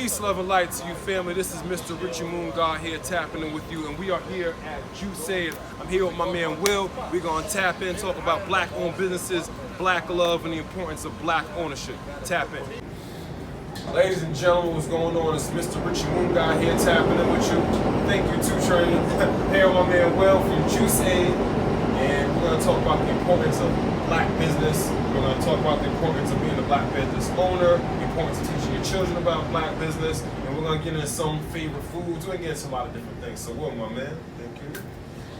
Peace, love, and light to you, family. This is Mr. Richie Moon God here tapping in with you, and we are here at Juiceade. I'm here with my man Will. We're gonna tap in, talk about black-owned businesses, black love, and the importance of black ownership. Tap in. Ladies and gentlemen, what's going on? It's Mr. Richie Moon God here tapping in with you. Thank you, 2 Train. Here with my man Will from Juiceade, and we're gonna talk about the importance of black business. We're going to talk about the importance of being a black business owner, the importance of teaching your children about black business, and we're going to get into some favorite foods. We're going to get into a lot of different things. So, Will, my man, thank you.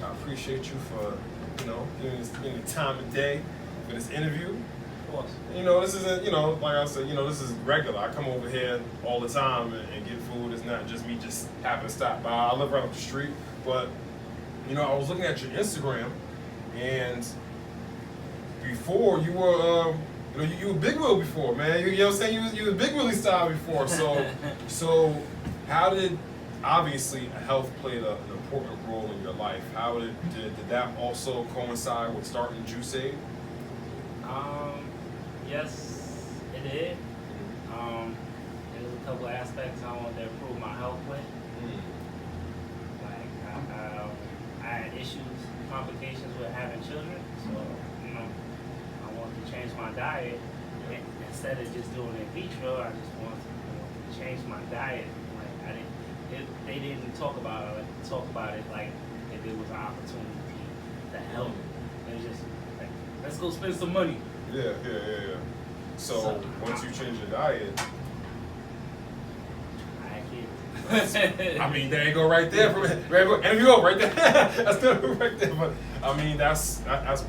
I appreciate you for, giving the time of day for this interview. Of course. This isn't, like I said, this is regular. I come over here all the time and get food. It's not just me just happen to stop by. I live right up the street, but, I was looking at your Instagram, and before you were, you were Big Will before, man. You know what I'm saying? You was Big Willie style before. So how did, obviously, health played an important role in your life. How did that also coincide with starting Juiceade? Yes, it did. There was a couple of aspects I wanted to improve my health with. Like I had issues, complications with having children, so I wanted to change my diet. Instead of just doing it in vitro, I just wanted to change my diet. Like they didn't talk about it like if it was an opportunity to help. It was just like, let's go spend some money. Yeah. So once you change your diet, I mean, there you go right there. And you go right there. That's still right there. But I mean, that's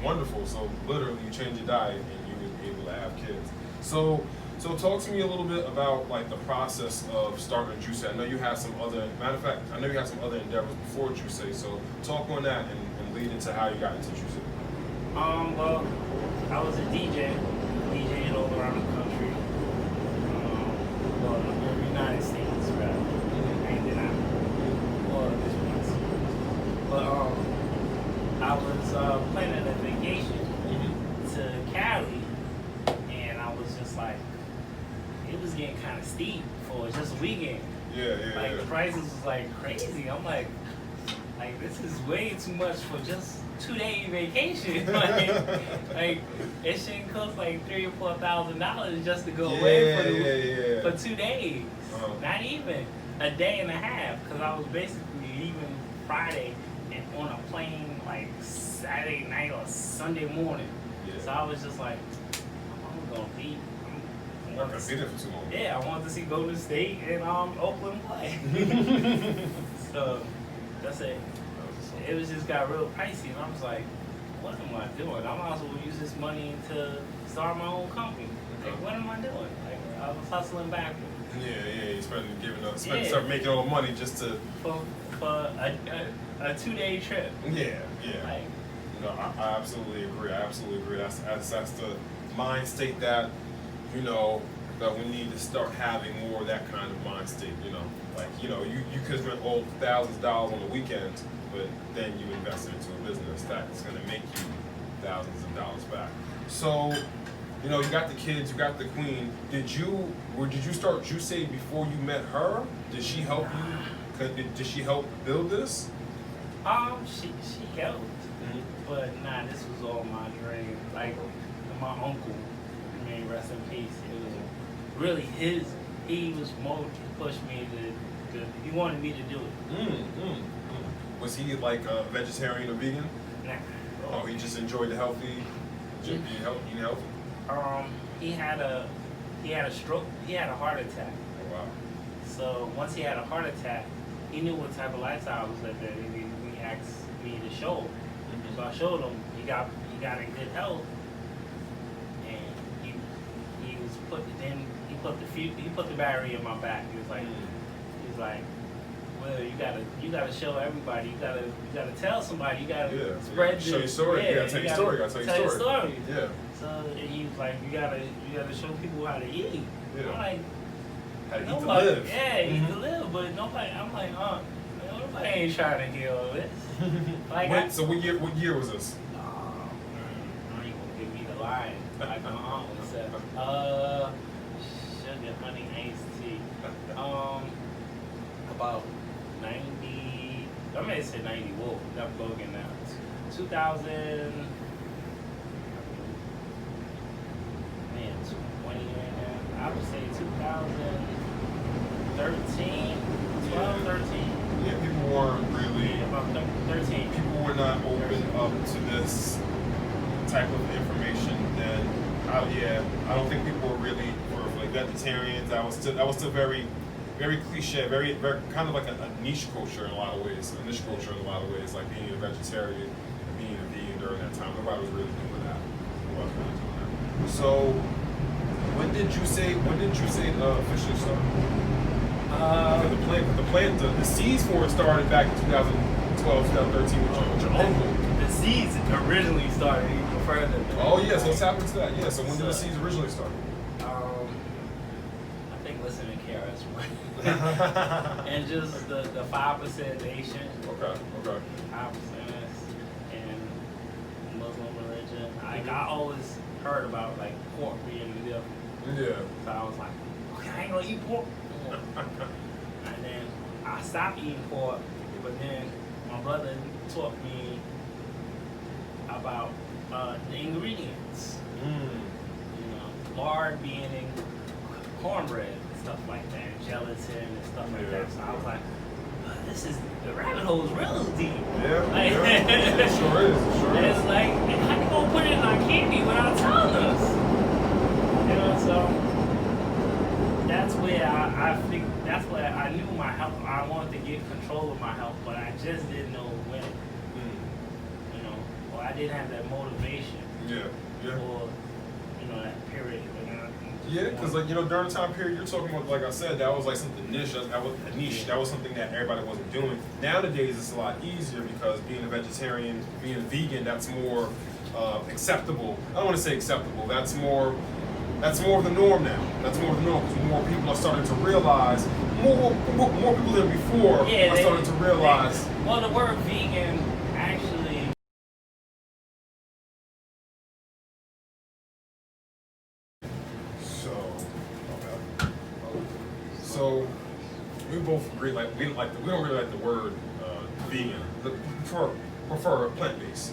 wonderful. So literally, you change your diet and you were able to have kids. So talk to me a little bit about like the process of starting Juiceade. I know you had some other, matter of fact, I know you had some other endeavors before Juiceade. So talk on that and lead into how you got into Juiceade. Well, I was a DJ, DJing all around the country. Well, in the United States, rather. But I was planning a vacation to Cali, and I was just like, it was getting kind of steep for just a weekend. Yeah. Like the prices was like crazy. I'm like this is way too much for just 2-day vacation. like it shouldn't cost like $3,000 or $4,000 just to go away for 2 days. Not even a day and a half, because I was basically leaving Friday and on a plane like Saturday night or Sunday morning. Yeah. So I was just like, I'm gonna be. I'm not gonna be there for too long. Yeah, I wanted to see Golden State and Oakland play. So that's it. It was just got real pricey, and I was like, what am I doing? I might as well use this money to start my own company. Like, what am I doing? Like, I was hustling backwards. Yeah, you start making all the money just to for a 2-day trip. Yeah. Like, I absolutely agree. That's the mind state that that we need to start having more of that kind of mind state. Like you could spend all thousands of dollars on the weekends, but then you invest it into a business that's going to make you thousands of dollars back. So. You got the kids, you got the queen. Did you start Juiceade before you met her? Did she help you? Did she help build this? She helped, but this was all my dream. Like my uncle, may rest in peace. It was really he was more to push me to he wanted me to do it. Was he like a vegetarian or vegan? Nah. Oh, he just enjoyed the healthy, eating healthy. He had a stroke. He had a heart attack. Oh, wow. So once he had a heart attack, he knew what type of lifestyle I was living. He asked me to show him. So I showed him. He got in good health, and he put the battery in my back. He was like, well, you gotta show everybody. You gotta tell somebody. You gotta spread. Show your story. Yeah, you gotta tell your story. Tell your story. Yeah. So he was like, you gotta show people how to eat. Yeah. I'm like, how to eat to live. Yeah, eat to live. But nobody. I'm like, nobody ain't trying to heal this. Like, so what year was this? You gonna give me the line? Like my aunt would say, sugar, honey, iced tea. about 90. I'm gonna say 90. Whoa, I'm bugging now. 2000. Man, 20 right now. I would say 2013, 12, 13. Yeah, people weren't really. Yeah, about 13. People were not open up to this type of information. And I don't think people were really for like vegetarians. That was still very, very cliche, very kind of like a niche culture in a lot of ways. A niche culture in a lot of ways, like being a vegetarian and being a vegan during that time. Nobody was really doing that. Nobody was really doing that. So, when did Juiceade officially start? The seeds for it started back in 2012, 2013 with your uncle. The seeds originally started even further than that. Oh yeah, so let's tap into that. Yeah, so when did the seeds originally start? I think listening to KRS-One. And just the 5% Nation. Okay. 5% and Muslim religion. Like I always heard about like pork being the devil. Yeah. So I was like, okay, I ain't gonna eat pork. And then I stopped eating pork, but then my brother taught me about the ingredients. You know, lard being in cornbread and stuff like that, and gelatin and stuff like that. So I was like, the rabbit hole is real deep. Yeah. Like, It sure is. and it's like, how you gonna put it in our candy without telling us? You know, so that's where I think that's where I knew my health. I wanted to get control of my health, but I just didn't know when. You know, or I didn't have that motivation. Yeah. For that period. Yeah, because during the time period you're talking about, like I said, that was like something niche. That was a niche. That was something that everybody wasn't doing. Nowadays it's a lot easier because being a vegetarian, being a vegan, that's more acceptable. I don't want to say acceptable. That's more of the norm now. That's more of the norm because more people are starting to realize. More people than before are starting to realize. Well, the word vegan actually. So we both agree we don't really like the word vegan. Prefer plant-based.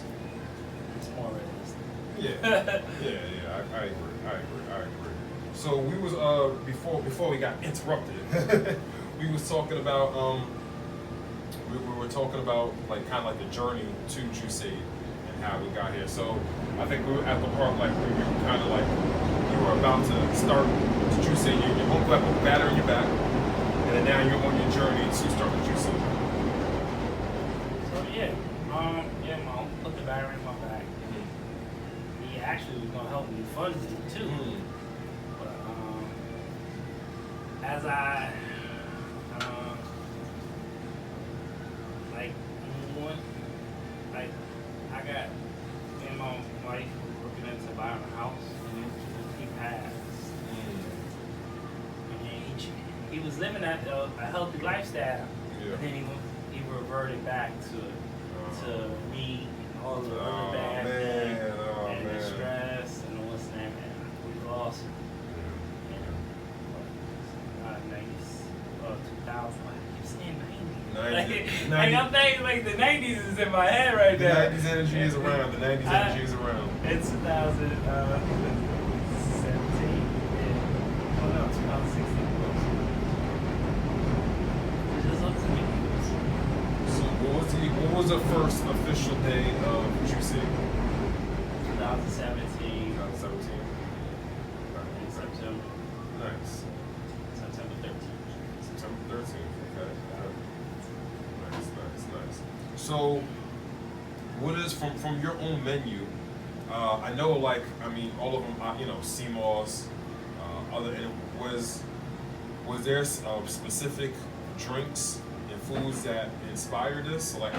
It's more realistic. Yeah. I agree. So we was before we got interrupted, we was talking about we were talking about like kind of like the journey to Juiceade and how we got here. So I think we were at the part like where you were kind of like you were about to start to Juiceade. Your uncle had a batter in your back, and then now you're on your journey to start the Juiceade. So my uncle put the battery in my back. He actually was gonna help me fund it too. But as I I got me and my wife looking into buying a house. He passed. And he was living a healthy lifestyle. Yeah. And then he reverted back to me and all the other bad things and the stress and what's that, and we lost him. 2000. I keep saying 90. Like I'm thinking like the 90s is in my head right the now. 90s energy is around. The 90s energy is around. It's 2017. Oh no, 2016. Just up to me. So what was the first official day of Juiceade? 2017. 2017. In September. Nice. September 13th. September 13th. Okay. Nice. So, what is from your own menu? I know, all of them, CMOS, other. Was there specific drinks and foods that inspired this? Like,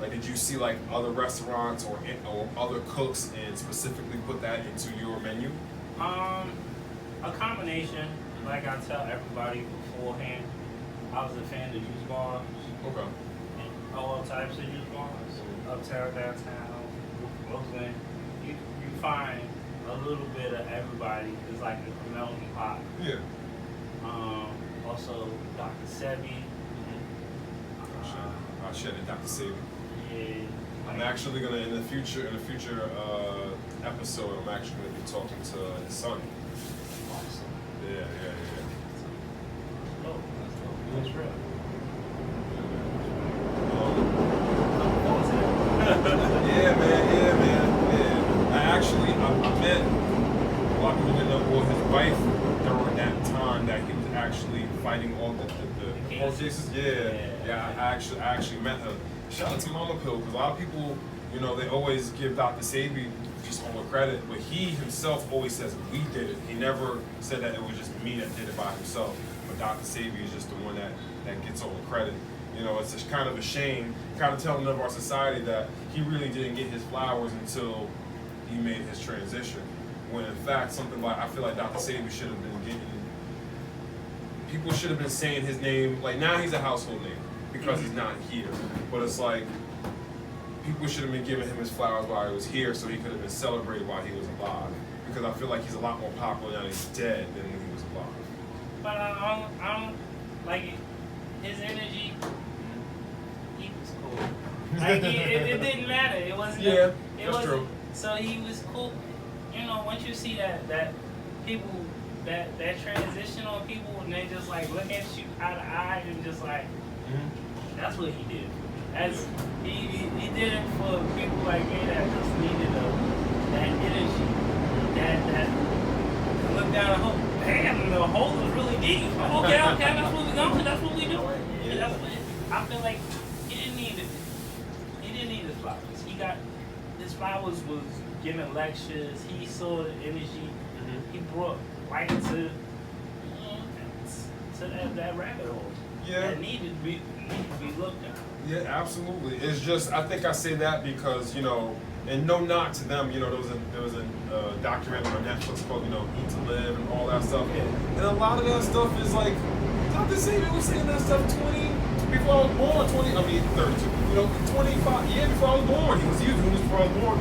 did you see like other restaurants or other cooks and specifically put that into your menu? A combination. Like I tell everybody beforehand, I was a fan of juice bars. Okay. And all types of juice bars. Uptown, downtown, Brooklyn. You find a little bit of everybody. It's like a melting pot. Yeah. Also, Dr. Sebi. I shared it, Dr. Sabi. Yeah. I'm actually gonna in a future episode. I'm actually gonna be talking to his son. Awesome. Yeah. Oh, that's real. Yeah, man. I met a lot of people didn't know. Well, his wife during that time that he was actually fighting all the court cases. Yeah. I actually met her. Shout out to Mama Pill, because a lot of people, you know, they always give Dr. Sabi just all the credit, but he himself always says we did it. He never said that it was just me that did it by himself. But Dr. Sabi is just the one that gets all the credit. You know, it's just kind of a shame, kind of telling of our society that he really didn't get his flowers until he made his transition. When in fact, something like, I feel like Dr. Sabi should have been getting, people should have been saying his name, like now he's a household name because he's not here. But it's like, people should have been giving him his flowers while he was here so he could have been celebrated while he was alive. Because I feel like he's a lot more popular now that he's dead than when he was alive. But I don't like his energy. He was cool. Like it didn't matter. It wasn't. Yeah, it that's wasn't, true. So he was cool. You know, once you see that people that transition on people and they just like look at you eye to eye and just like that's what he did. As he did it for people like me that just needed that energy, that look down and hope. Damn, the hole is really deep. Okay, that's what we going. That's what we doing. Yeah. That's what I feel like he didn't need it. He didn't need his flowers. His flowers was giving lectures. He saw the energy. He brought light to that rabbit hole. Yeah. That needed to be looked at. Yeah, absolutely. It's just, I think I say that because, you know, and no knock to them, you know, there was a documentary on Netflix called, you know, Eat to Live and all that stuff. Yeah. And a lot of that stuff is like, Dr. Sabi was saying that stuff 20, before I was born, 32, you know, 25 years before I was born. He was doing this before I was born.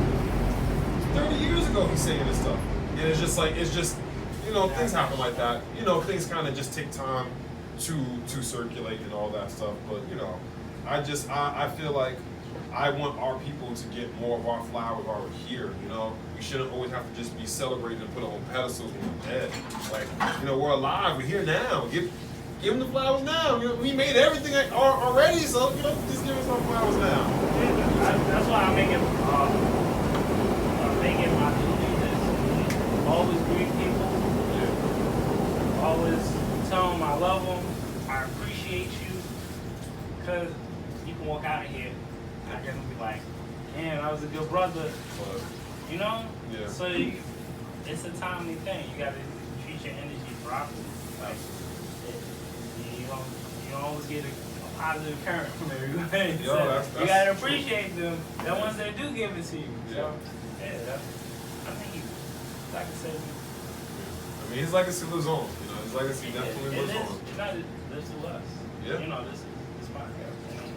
30 years ago he's saying this stuff. And it's just, you know, things happen like that. You know, things kind of just take time to circulate and all that stuff. But, you know, I feel like I want our people to get more of our flowers while we're here, you know? We shouldn't always have to just be celebrated and put on pedestals when we're dead. Like, you know, we're alive, we're here now. Give them the flowers now. You know, we made everything already, so, you know, just give us our flowers now. That's why I make it my duty is always greet people. Yeah. Always tell them I love them, I appreciate you, because you can walk out of here and they're gonna be like, man, I was a good brother, you know? Yeah. So it's a timely thing. You gotta treat your energy properly. Like, you don't always get a positive current from everybody. Yo, So that's you gotta appreciate them, the ones that do give it to you. Yeah. So, yeah, I think, like I said, I mean, his legacy lives on. You know, his legacy definitely lives on. It lives to us. Yeah. You know, this podcast. You know,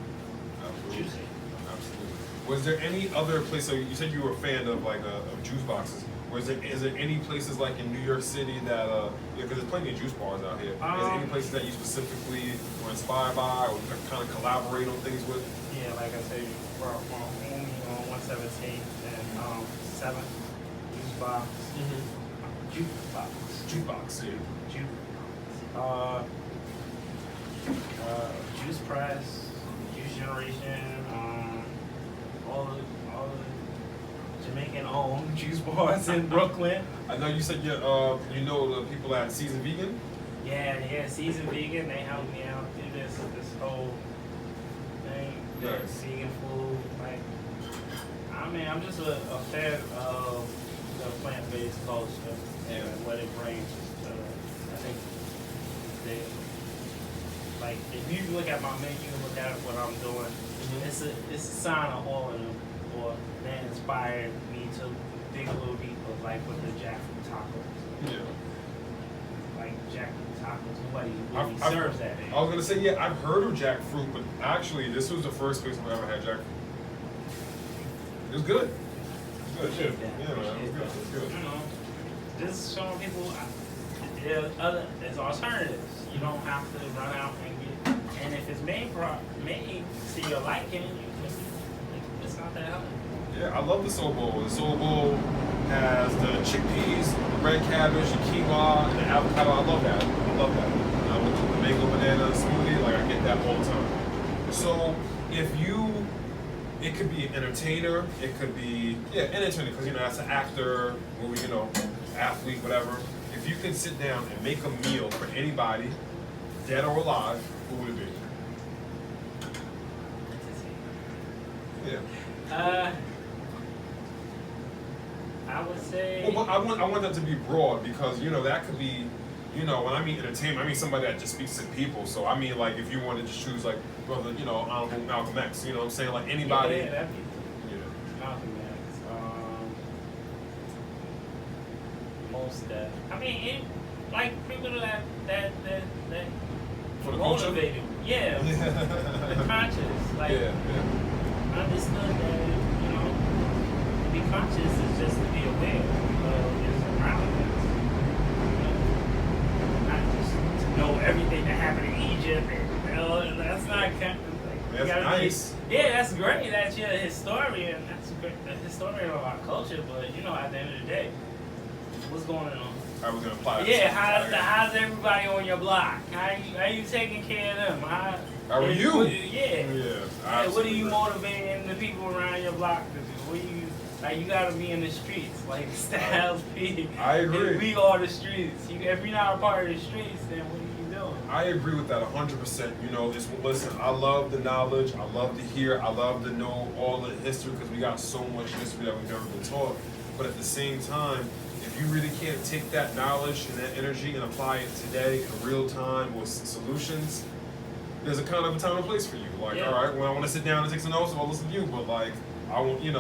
Absolutely. Juiceade. Absolutely. Was there any other place? So you said you were a fan of like of juice boxes. Is there any places like in New York City that because there's plenty of juice bars out here. Is there any places that you specifically were inspired by or kind of collaborate on things with? Yeah, like I said, we're only on 117 and 7th juice box. Jukebox. Jukebox, yeah. Jukebox. Juice Press, Juice Generation, all the Jamaican owned juice bars in Brooklyn. I know you said you know the people at Seasoned Vegan. Yeah, Seasoned Vegan. They helped me out through this whole thing. Nice. Vegan food. Like, I mean, I'm just a fan of the plant-based culture and what it brings. I think they, like, if you look at my menu, look at what I'm doing, it's a sign of all of them. Or they inspired me to dig a little deeper, like with the jackfruit tacos. Yeah. Like jackfruit tacos, nobody really serves that. I was gonna say, yeah, I've heard of jackfruit, but actually, this was the first place I've ever had jackfruit. It was good. It was good. Yeah, man, it was good. It was good. You know, just showing people there's alternatives. You don't have to run out and if it's made to your liking, it's not that hard. Yeah, I love the soul bowl. The soul bowl has the chickpeas, the red cabbage, the quinoa, and the avocado. I love that. I love that. With the mango banana smoothie, like I get that all the time. So if you, it could be an entertainer, it could be, an entertainer, because, that's an actor, movie, athlete, whatever. If you can sit down and make a meal for anybody, dead or alive, who would it be? Yeah. I would say. Well, but I want that to be broad because that could be, when I mean entertainment, I mean somebody that just speaks to people. So I mean like if you wanted to choose like brother, Honorable Malcolm X, you know what I'm saying, like anybody. Yeah, that'd be Malcolm X. Most that. I mean, like people that For the motivated. Yeah. The conscious, like. Understood that to be conscious is just to be aware of your surroundings. Not just to know everything that happened in Egypt. And, that's not kind of like. That's nice. That's great that you're a historian. That's a historian of our culture. But at the end of the day, what's going on? I was gonna apply. Yeah, how's everybody on your block? How you taking care of them? How are you? Yeah. What are you motivating the people around your block to do? What you gotta be in the streets, like Styles P. I agree. We are the streets. If you're not a part of the streets, then what are you doing? I agree with that 100%. Listen, I love the knowledge. I love to hear. I love to know all the history because we got so much history that we've never been taught. But at the same time, if you really can't take that knowledge and that energy and apply it today in real time with solutions, there's a kind of a time and place for you. Like, all right, when I want to sit down and take some notes, I'll listen to you. But like, I want, you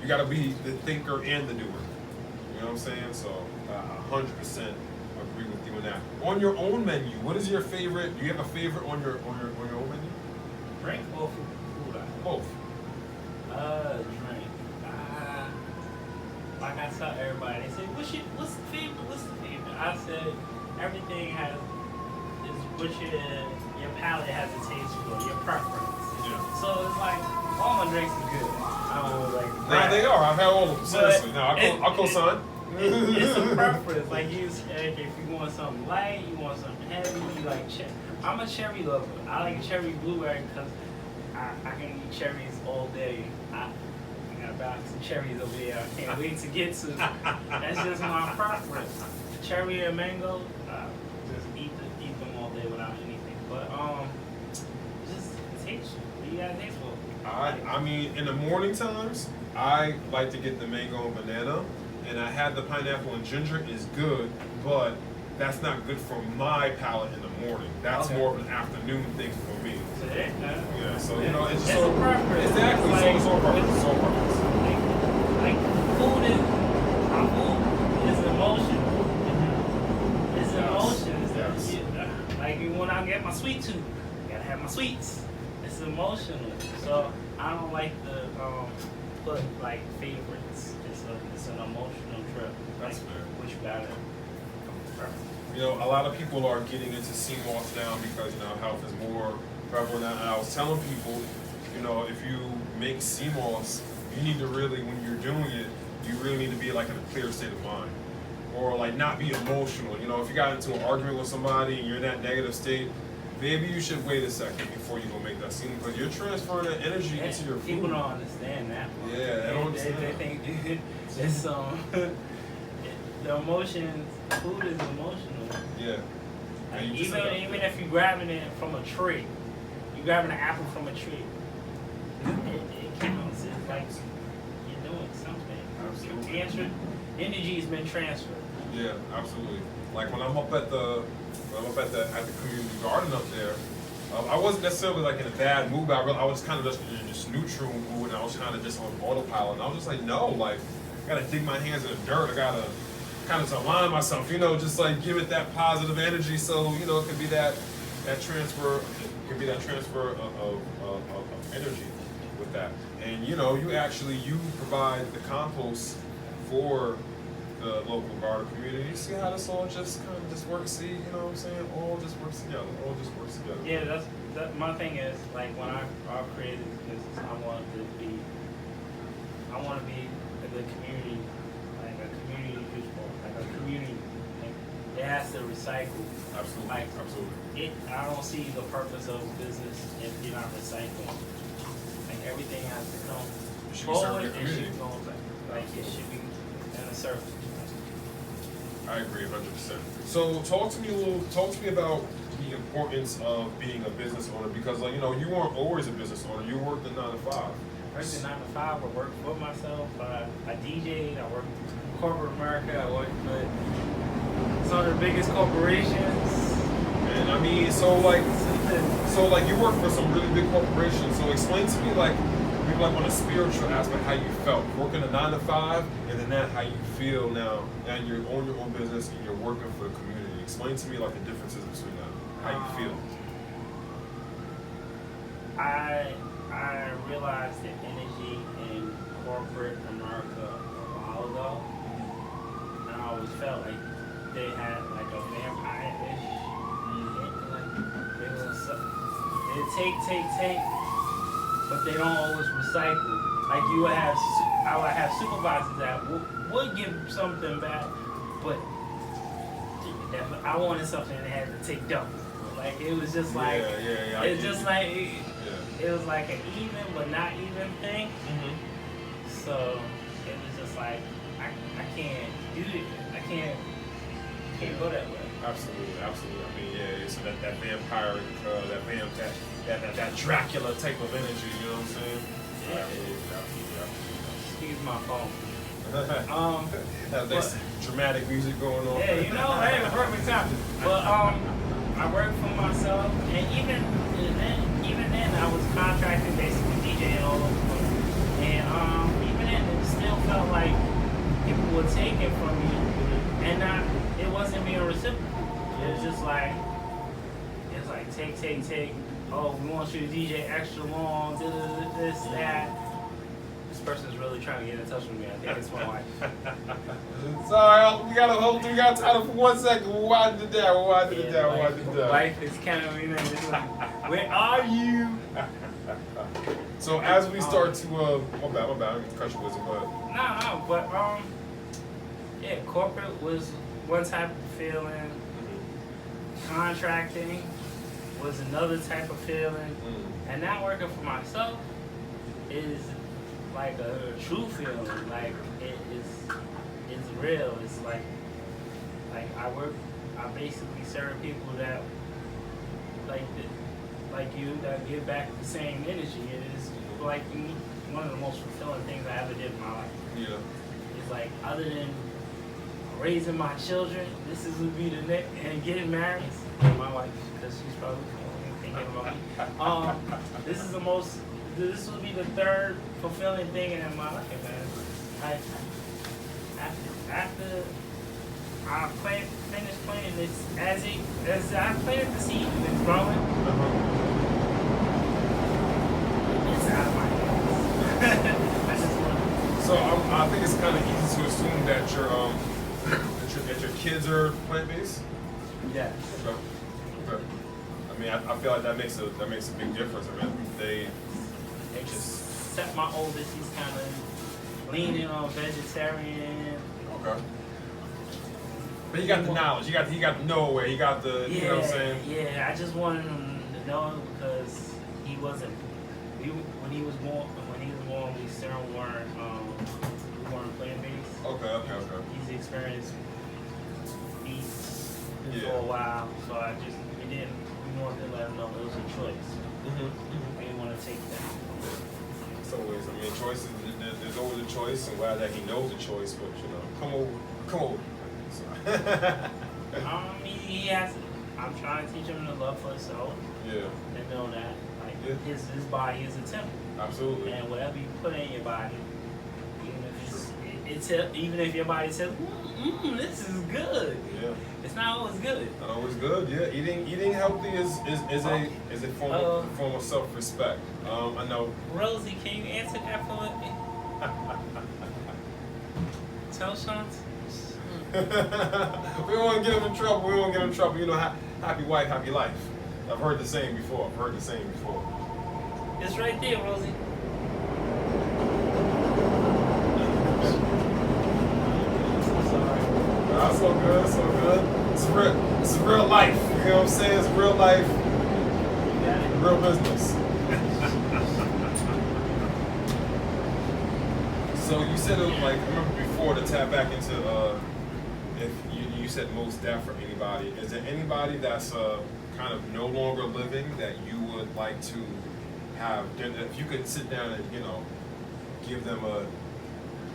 got to be the thinker and the doer. You know what I'm saying? So, 100% agree with you on that. On your own menu, what is your favorite? Do you have a favorite on your own menu? Drink or food? Both. Drink. Like I tell everybody, they say, what's the favorite? I said, everything has, is what your palate has a taste for, your preference. Yeah. So it's like, all my drinks are good. I don't like. Nah, they are. I've had all of them. Seriously. No, I'll co-sign. It's a preference. Like if you want something light, you want something heavy, you like cherry. I'm a cherry lover. I like cherry blueberry because I can eat cherries all day. I got a box of cherries over there. I can't wait to get to. That's just my preference. Cherry and mango, just eat them all day without anything. But just taste. What you got taste for? I mean, in the morning times, I like to get the mango and banana, and I have the pineapple and ginger is good, but that's not good for my palate in the morning. That's more of an afternoon thing for me. Yeah, so it's just a preference. Exactly, like, it's all preference. It's all preference. Like food is emotional. It's emotions. Yes. Like when I get my sweet tooth, I gotta have my sweets. It's emotional. So I don't like to put like favorites. It's an emotional trip. That's fair. Which you gotta. A lot of people are getting into sea moss now because health is more prevalent. And I was telling people, if you make sea moss, you need to really, when you're doing it, you really need to be like in a clear state of mind, or like not be emotional. If you got into an argument with somebody and you're in that negative state, maybe you should wait a second before you go make that scene because you're transferring that energy into your food. People don't understand that. Yeah, they don't understand. They think it's the emotions. Food is emotional. Yeah. Like even if you're grabbing it from a tree, you're grabbing an apple from a tree. It counts. It's like you're doing something. Absolutely. Energy has been transferred. Yeah, absolutely. Like when I'm up at the community garden up there, I wasn't necessarily like in a bad mood, but I was kind of just in this neutral mood, and I was kind of just on autopilot. And I was just like, no, like I gotta dig my hands in the dirt. I gotta kind of align myself, just like give it that positive energy. So it could be that transfer. It could be that transfer of energy with that. And you provide the compost for the local garden community. You see how this all just kind of just works. See, what I'm saying? All just works together. Yeah, my thing is like when I created this business, I want to be a good community, like a community useful, like a community. Like, it has to recycle. Absolutely. Like, absolutely. I don't see the purpose of business if you're not recycling. Like everything has to come forward and should go back. Like it should be in a circle. I agree 100%. So talk to me about the importance of being a business owner, because like, you know, you weren't always a business owner. You worked a 9 to 5. I worked a 9 to 5. I worked for myself. I DJ'd. I worked for corporate America. I worked for some of the biggest corporations. And I mean, so like you work for some really big corporations. So explain to me like maybe like on a spiritual aspect how you felt working a 9 to 5, and then that how you feel now and you own your own business and you're working for the community. Explain to me like the differences between that. How you feel? I realized the energy in corporate America a while ago, and I always felt like they had like a vampire-ish. Like they take, but they don't always recycle. Like I would have supervisors that would give something back, but if I wanted something, they had to take double. Like it was just like it's just like it was like an even but not even thing. Mm-hmm. So it was just like I can't do it. I can't go that way. Absolutely. I mean, yeah. So that vampire, that Dracula type of energy. You know what I'm saying? Yeah. Excuse my phone. There's dramatic music going on. Yeah, you know, hey, perfect time. But I worked for myself, and even then, I was contracted, basically DJing all over the place. And even then, it still felt like people were taking from me, and it wasn't being reciprocal. It was just like take. Oh, we want you to DJ extra long, this, that. This person's really trying to get in touch with me. I think it's my wife. Sorry, we got time for 1 second. Why did that? Wife is kind of, where are you? So as we start to, my bad, I didn't cut you with it, but. No, but yeah, corporate was one type of feeling. Contracting was another type of feeling, and now working for myself is like a true feeling. Like it's real. It's like I basically serve people that like you that give back the same energy. It is like one of the most fulfilling things I ever did in my life. Yeah. It's like other than raising my children, would be the next, and getting married. My wife, because she's probably thinking about me. This will be the third fulfilling thing in my life, man. After I finished playing this, as I planted the seed and it's growing, it's out of my hands. I just love it. So I think it's kind of easy to assume that your kids are plant-based. Yeah. Okay. I mean, I feel like that makes a big difference. I mean, they just. Except my oldest, he's kind of leaning on vegetarian. Okay. But he got the knowledge. He got the know where. He got the. Yeah, you know what I'm saying? Yeah. I just wanted him to know because he wasn't. When he was born, we still weren't plant-based. Okay. He's experienced beets Yeah. for a while, so we wanted to let him know it was a choice. We didn't want to take that. It's always, I mean, choices. There's always a choice, and glad that he knows the choice. But you know, come over. So. He has. I'm trying to teach him to love for himself. Yeah. And know that, his body is a temple. Absolutely. And whatever you put in your body, even if your body says, this is good. Yeah. It's not always good. Not always good. Yeah. Eating healthy is a form of self-respect. I know. Rosie, can you answer that for me? Tell Sean. We don't want to get him in trouble. You know, happy wife, happy life. I've heard the same before. It's right there, Rosie. That's so good. It's so good. It's real life. You know what I'm saying? It's real life, real business. So you said it was like, I remember before to tap back into if you said most deaf for anybody. Is there anybody that's kind of no longer living that you would like to have? If you could sit down and give them a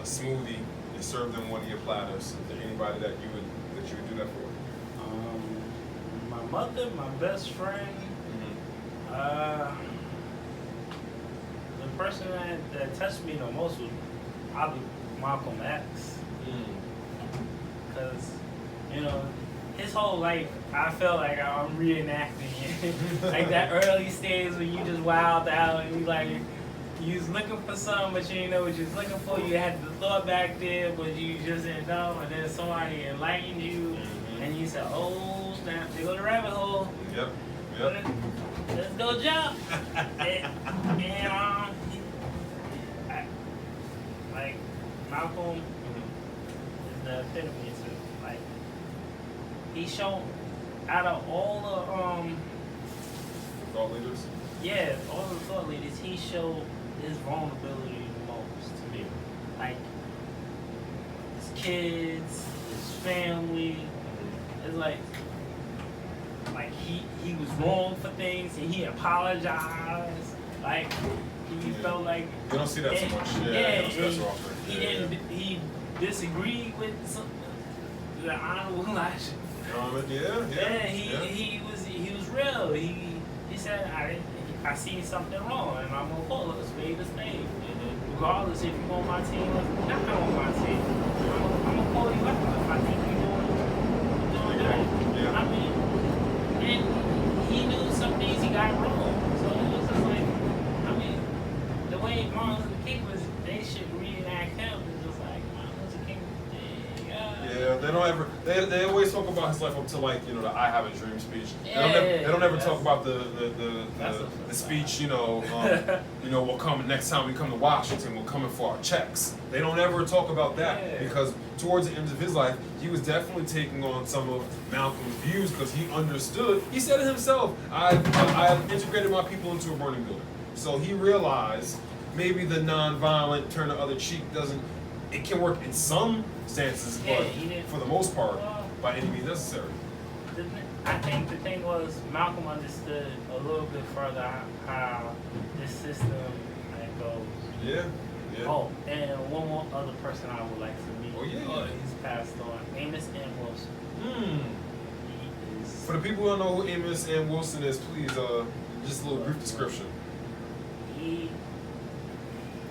smoothie and serve them one of your platters, is there anybody that you would do that for? My mother, my best friend. The person that touched me the most was probably Malcolm X. Because, his whole life, I felt like I'm reenacting it. Like that early stage when you just wild out and you was looking for something, but you didn't know what you was looking for. You had the thought back there, but you just didn't know. And then somebody enlightened you, and you said, "Oh snap! They go to the rabbit hole." Yep. Let's go jump. Like Malcolm is the epitome to he shown out of all the thought leaders. Yeah, all the thought leaders, he showed his vulnerability the most to me. Like his kids, his family. It's like he was wrong for things and he apologized. Like he felt like you don't see that so much. He disagreed with the honorable Elijah. He was real. He said I see something wrong and I'm gonna call it a spade a spade. Regardless if you're on my team or not on my team, I'm gonna call you out if I think you're doing dirty. I mean, and he knew some things he got wrong. So it was just like, the way Martin Luther King was, they should reenact him. It's just like Martin Luther King. Yeah, they don't ever. They always talk about his life up to the I Have a Dream speech. They don't ever talk about the speech. We'll come next time we come to Washington. We're coming for our checks. They don't ever talk about that because towards the end of his life, he was definitely taking on some of Malcolm's views because he understood. He said it himself. I integrated my people into a burning building. So he realized maybe the non-violent turn the other cheek doesn't. It can work in some stances, but for the most part, by any means necessary. I think the thing was Malcolm understood a little bit further how this system goes. Yeah. Oh, and one more other person I would like to meet. He's passed on. Amos M. Wilson. For the people who don't know who Amos M. Wilson is, please, just a little brief description.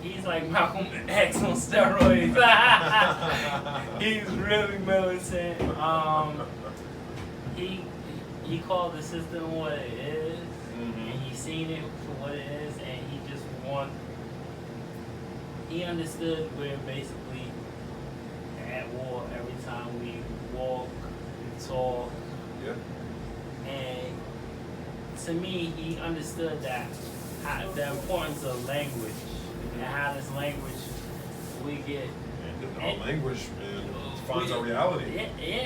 He's like Malcolm X on steroids. He's really militant. He called the system what it is, and he's seen it for what it is, and he understood we're basically at war every time we walk, we talk. Yeah. And to me, he understood that the importance of language. And how this language we get. Our language, defines our reality.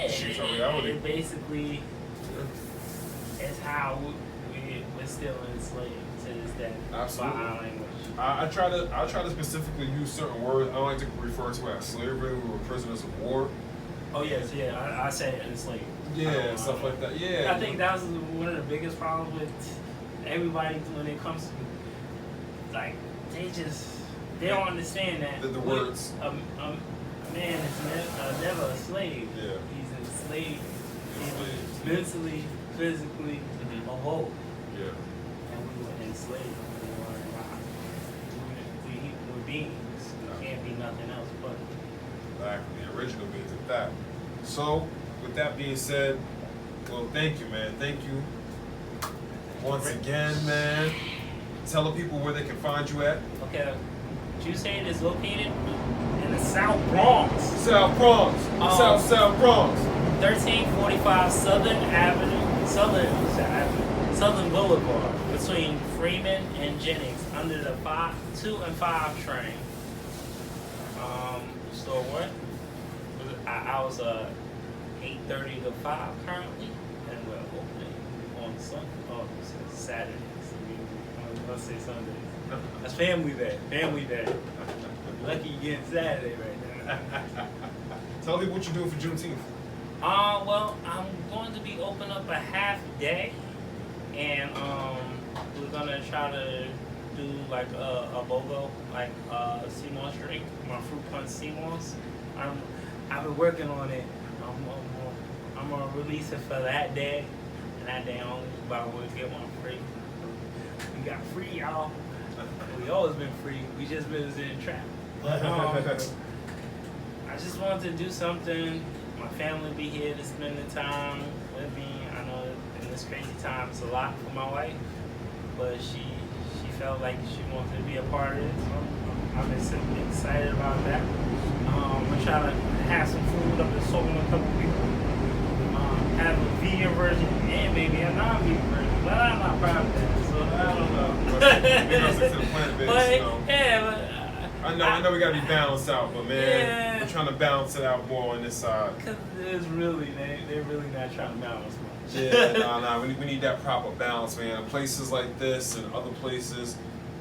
Shapes our reality. It basically is how we're still enslaved to this day. Absolutely. By our language. I try to specifically use certain words. I don't like to refer to it as slavery. We were prisoners of war. Oh yes, I say enslaved. Yeah, stuff like that. Yeah. I think that was one of the biggest problems with everybody when it comes to they don't understand that the words. A man is never a slave. Yeah. He's enslaved. He's mentally, physically, both. Yeah. And we were enslaved. We're beings. We can't be nothing else but. Exactly. The original beings at that. So, with that being said, well, thank you, man. Thank you once again, man. Tell the people where they can find you at. Okay. Juiceade is located in the South Bronx. South Bronx. South Bronx. 1345 Southern Avenue. Southern Boulevard between Freeman and Jennings under the 2 and 5 train. So what? I was 8:30 to 5 currently, and we're opening on Saturdays. Let's say Sundays. That's family day. Family day. Lucky you getting Saturday right now. Tell me what you're doing for Juneteenth. Well, I'm going to be open up a half day, and we're gonna try to do like a BOGO, like Seymour Street, my fruit punch Seymour's. I've been working on it. I'm gonna release it for that day, and that day only. But we'll get one free. We got free, y'all. We always been free. We just been in trap. But I just wanted to do something. My family be here to spend the time with me. I know in this crazy time it's a lot for my wife, but she felt like she wanted to be a part of it. So I'm excited about that. I'm gonna try to have some food up and soak in a couple people. Have a vegan version and maybe a non-vegan version, but I'm not proud of that, so I don't know. But yeah, I know we gotta be balanced out, but man, yeah, we're trying to balance it out more on this side. Cause it's really they're really not trying to balance much. Yeah, we need that proper balance, man. Places like this and other places,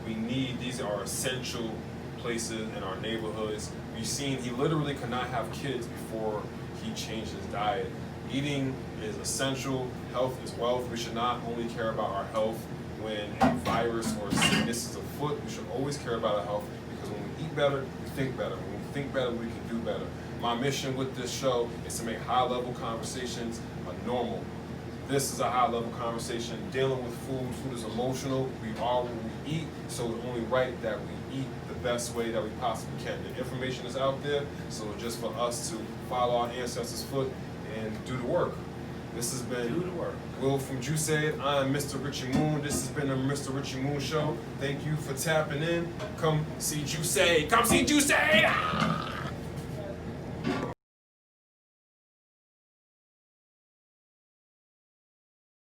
these are essential places in our neighborhoods. We've seen he literally could not have kids before he changed his diet. Eating is essential. Health is wealth. We should not only care about our health when a virus or sickness is afoot. We should always care about our health, because when we eat better, we think better. When we think better, we can do better. My mission with this show is to make high-level conversations normal. This is a high-level conversation dealing with food. Food is emotional. We are what we eat, so it's only right that we eat the best way that we possibly can. The information is out there, so it's just for us to follow our ancestors' foot and do the work. This has been Will from Juiceade. I'm Mr. Richie Moon. This has been the Mr. Richie Moon Show. Thank you for tapping in. Come see Juiceade. Come see Juiceade!